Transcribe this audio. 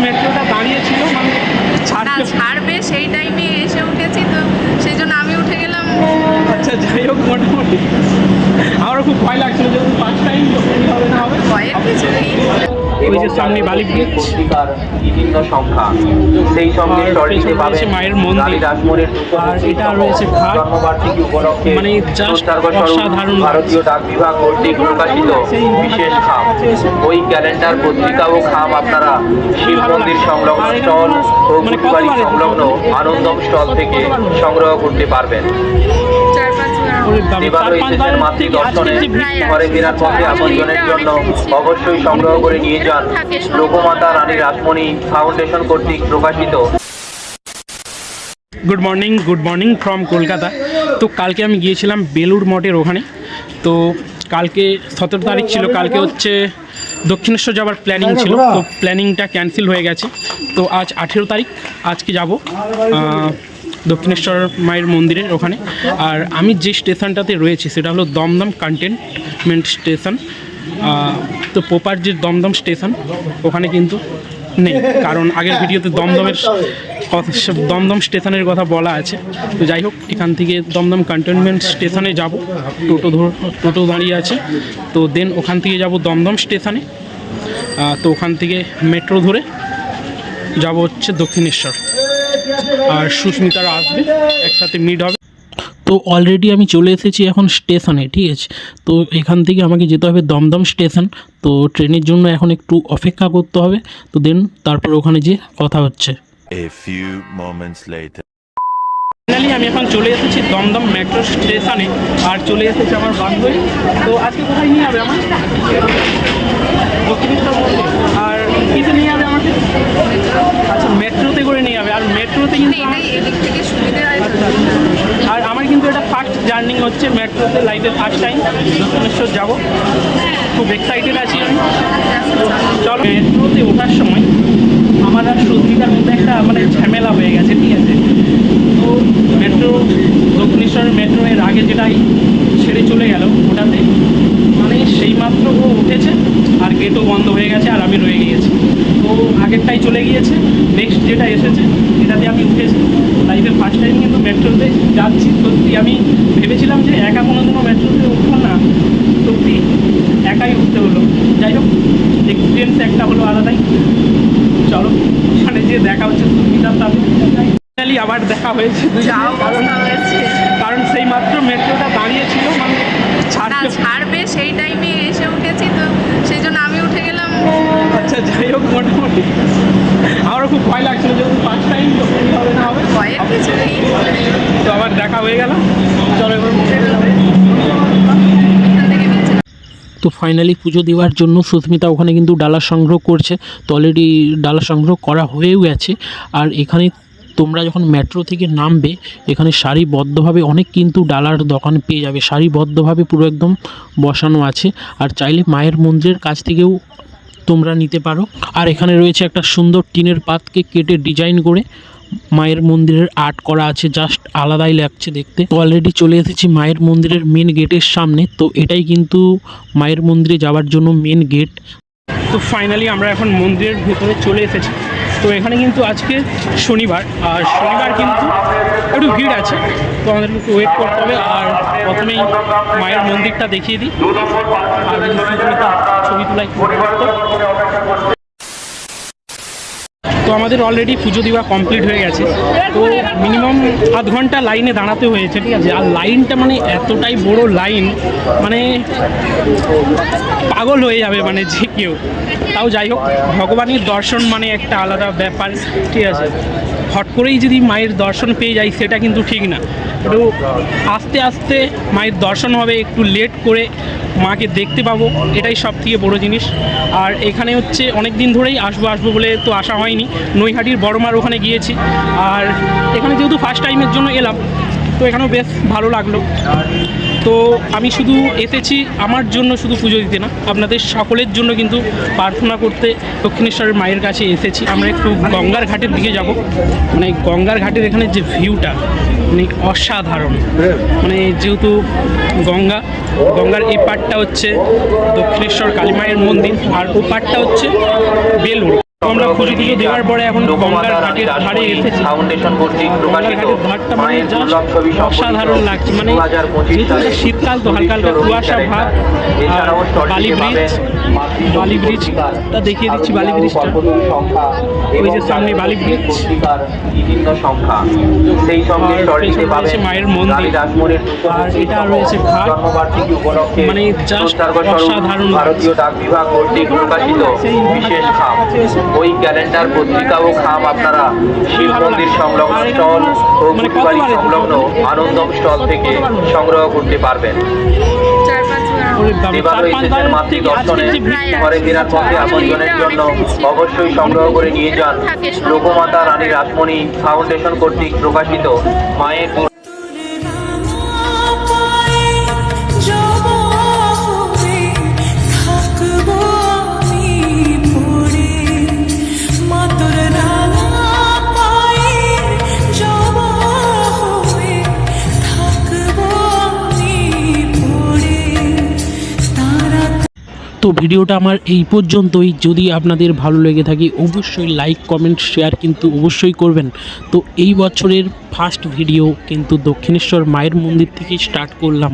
মেট্রোটা দাঁড়িয়েছিল, মানে ছাড়বে সেই টাইমে এসে উঠেছি, তো সেই জন্য আমি উঠে গেলাম। আচ্ছা, যাই হোক, মোটামুটি আমারও খুব ভয় লাগছিল যে ফার্স্ট টাইম হবে না হবে। ভয়ের কিছু নেই। ওই যে সামনে বালি ব্রিজ, বিভিন্ন সংখ্যা, সেই সঙ্গে স্মরণীতে পাবেন মায়ের মন্দির, আর এটা রয়েছে ঘাট, জন্মবার্ষিকী উপলক্ষে মানে জাস্ট অসাধারণ। ভারতীয় ডাক বিভাগ কর্তৃক প্রকাশিত বিশেষ খাম, ওই ক্যালেন্ডার পত্রিকা ও খাম আপনারা শিব মন্দির সংলগ্ন স্টল ও কুটিবাড়ি সংলগ্ন আনন্দম স্টল থেকে সংগ্রহ করতে পারবেন। ঘরে ফেরার পথে আপনজনের জন্য অবশ্যই সংগ্রহ করে নিয়ে যান লোকমাতা রানী রাসমণি ফাউন্ডেশন কর্তৃক প্রকাশিত। Good morning from Kolkata. তো কালকে আমি গিয়েছিলাম বেলুড় মঠের ওখানে। তো কালকে 17 তারিখ ছিল, কালকে হচ্ছে দক্ষিণেশ্বর যাওয়ার প্ল্যানিং ছিল, তো প্ল্যানিংটা ক্যান্সেল হয়ে গেছে। তো আজ 18 তারিখ, আজকে যাব দক্ষিণেশ্বর মায়ের মন্দিরের ওখানে। আর আমি যে স্টেশনটাতে রয়েছি সেটা হলো দমদম কন্টেনমেন্ট স্টেশন। তো প্রপার যে দমদম স্টেশন ওখানে কিন্তু নেই, কারণ আগের ভিডিওতে দমদম স্টেশনের কথা বলা আছে। তো যাই হোক, এখান থেকে দমদম কন্টেনমেন্ট স্টেশনে যাব, টোটো দাঁড়িয়ে আছে। তো দেন ওখান থেকে যাব দমদম স্টেশনে। তো ওখান থেকে মেট্রো ধরে যাব হচ্ছে দক্ষিণেশ্বর, আর সুস্মিতারা আসবে, একসাথে মিট হবে। তো অলরেডি আমি চলে এসেছি এখন স্টেশনে, ঠিক আছে। তো এখান থেকে আমাকে যেতে হবে দমদম স্টেশন। তো ট্রেনের জন্য এখন একটু অপেক্ষা করতে হবে। তো দেন তারপর ওখানে যে কথা হচ্ছে। ফাইনালি আমি এখন চলে এসেছি দমদম মেট্রো স্টেশনে, আর চলে এসেছি আমার বান্ধবী। তো আজকে কোথায় নিয়ে যাবে আমার? দক্ষিণেশ্বর মন্দির। আর কিসে নিয়ে যাবে আমাকে? আচ্ছা, মেট্রোতে করে নিয়ে যাবে। আর মেট্রোতে কিন্তু আর আমার কিন্তু এটা ফার্স্ট জার্নি হচ্ছে মেট্রোতে, লাইফে ফার্স্ট টাইম দক্ষিণেশ্বর যাব। খুব এক্সাইটেড আছি আমি। চলো, মেট্রোতে ওঠার সময় আমার আর সুস্মিতার মধ্যে একটা মানে ঝামেলা হয়ে গেছে, ঠিক আছে। তো মেট্রো দক্ষিণেশ্বর মেট্রো এর আগে যেটাই ছেড়ে চলে গেল, ওটাতে মানে সেই মাত্র ও উঠেছে আর গেটও বন্ধ হয়ে গেছে, আর আমি রয়ে গিয়েছি। তো আগেরটাই চলে গিয়েছে, নেক্সট যেটা এসেছে এটাতে আমি উঠেছি। লাইফে ফার্স্ট টাইম কিন্তু মেট্রোতে যাচ্ছি। সত্যি আমি ভেবেছিলাম যে একা কোনোদিনও মেট্রোতে উঠবো না, সত্যি একাই উঠতে হলো। যাই হোক, এক্সপিরিয়েন্স একটা হলো আলাদাই। চলো, ওখানে যে দেখা হচ্ছে সুস্মিতার সাথে। ফাইনালি আবার দেখা হয়েছে, কারণ সেই মাত্র মেট্রোটা দাঁড়িয়েছিল, মানে ছাড়বে সেই টাইমে এসে উঠেছি, তো সেই জন্য আমি উঠে গেলাম। আচ্ছা, যাই হোক, মোটামুটি আমারও খুব ভয় লাগছিল যে ফার্স্ট টাইম হবে না হবে। ভয়ের কিছু নেই। তো আবার দেখা হয়ে গেল। চলো এবার। তো ফাইনালি পুজো দেওয়ার জন্য সুস্মিতা ওখানে কিন্তু ডালা সংগ্রহ করছে। তো অলরেডি ডালা সংগ্রহ করা হয়েও গেছে। আর এখানে তোমরা যখন মেট্রো থেকে নামবে, এখানে সারিবদ্ধভাবে অনেক কিন্তু ডালার দোকান পেয়ে যাবে, সারিবদ্ধভাবে পুরো একদম বসানো আছে। আর চাইলে মায়ের মন্দিরের কাছ থেকেও তোমরা নিতে পারো। আর এখানে রয়েছে একটা সুন্দর টিনের পাতকে কেটে ডিজাইন করে মায়ের মন্দিরের আর্ট করা আছে, জাস্ট আলাদাই লাগছে দেখতে। অলরেডি চলে এসেছি মায়ের মন্দিরের মেন গেটের সামনে। তো এটাই কিন্তু মায়ের মন্দিরে যাওয়ার জন্য মেন গেট। তো ফাইনালি আমরা এখন মন্দিরের ভেতরে চলে এসেছি। তো এখানে কিন্তু আজকে শনিবার, আর শনিবার কিন্তু একটু ভিড় আছে, তো আমাদের একটু ওয়েট করতে হবে। আর প্রথমেই মায়ের মন্দিরটা দেখিয়ে দিই, আর ছবি তোলাই। তো আমাদের অলরেডি পুজো দেওয়া কমপ্লিট হয়ে গেছে। তো মিনিমাম আধ ঘন্টা লাইনে দাঁড়াতে হয়েছে, ঠিক আছে। আর লাইনটা মানে এতটাই বড় লাইন, মানে পাগল হয়ে যাবে মানে যে কেউ। তাও যাই হোক, ভগবানের দর্শন মানে একটা আলাদা ব্যাপার, ঠিক আছে। হট করেই যদি মায়ের দর্শন পেয়ে যাই সেটা কিন্তু ঠিক না। একটু আস্তে আস্তে মায়ের দর্শন হবে, একটু লেট করে মাকে দেখতে পাবো, এটাই সব থেকে বড়ো জিনিস। আর এখানে হচ্ছে অনেক দিন ধরেই আসবো বলে তো আসা হয়নি। নৈহাটির বড়মার ওখানে গিয়েছি, আর এখানে যেহেতু ফার্স্ট টাইমের জন্য এলাম, তো এখানেও বেশ ভালো লাগলো। তো আমি শুধু এসেছি আমার জন্য শুধু পুজো দিতে না, আপনাদের সকলের জন্য কিন্তু প্রার্থনা করতে দক্ষিণেশ্বরের মায়ের কাছে এসেছি। আমরা একটু গঙ্গার ঘাটের দিকে যাব। মানে গঙ্গার ঘাটের এখানে যে ভিউটা মানে অসাধারণ। মানে যেহেতু গঙ্গার এই পাড়টা হচ্ছে দক্ষিণেশ্বর কালী মায়ের মন্দির, আর ও পাড়টা হচ্ছে বেলুড়। আমরা পুজো টুজো দেওয়ার পরে এখন গঙ্গার ঘাটের ধারে এসেছি। ফাউন্ডেশন কর্তৃক প্রকাশিত গঙ্গার ঘাটটা মানে মায়ের just দুর্লভ ছবি অসাধারণ লাগছে। মানে যেহেতু এটা শীতকাল তো হালকা হালকা কুয়াশা ভাব। আর বালি ব্রিজটা দেখিয়ে দিচ্ছি, বালি ব্রিজটা ওই যে সামনে বালি ব্রিজ। বিভিন্ন সংখ্যা সেই সঙ্গে আর স্টলটিতে পেছনে পাবেন রয়েছে মায়ের মন্দির। রানী রাসমণির আর এটা রয়েছে ঘাট। জন্মবার্ষিকী উপলক্ষে মানে just উৎসর্গস্বরূপ অসাধারণ লাগছে। ভারতীয় ডাক বিভাগ কর্তৃক প্রকাশিত বিশেষ খাম ওই ক্যালেন্ডার পত্রিকা ও খাম আপনারা শিব মন্দির সংলগ্ন স্টল ও কুটিবাড়ি সংলগ্ন আনন্দম স্টল থেকে সংগ্রহ করতে পারবেন। 4-5 বার ওরে বাবা, দেবালয় 4-5 শেষের বারের মাতৃ থেকে আজকে দর্শনে যে ভিড়টা। ঘরে ফেরার পথে আপনজনের জন্য অবশ্যই সংগ্রহ করে নিয়ে যান লোকমাতা রানী রাসমণি ফাউন্ডেশন কর্তৃক প্রকাশিত মায়ের তো ভিডিওটা আমার এই পর্যন্তই। যদি আপনাদের ভালো লেগে থাকে অবশ্যই লাইক কমেন্ট শেয়ার কিন্তু অবশ্যই করবেন। তো এই বছরের ফার্স্ট ভিডিও কিন্তু দক্ষিণেশ্বর মায়ের মন্দির থেকেই স্টার্ট করলাম।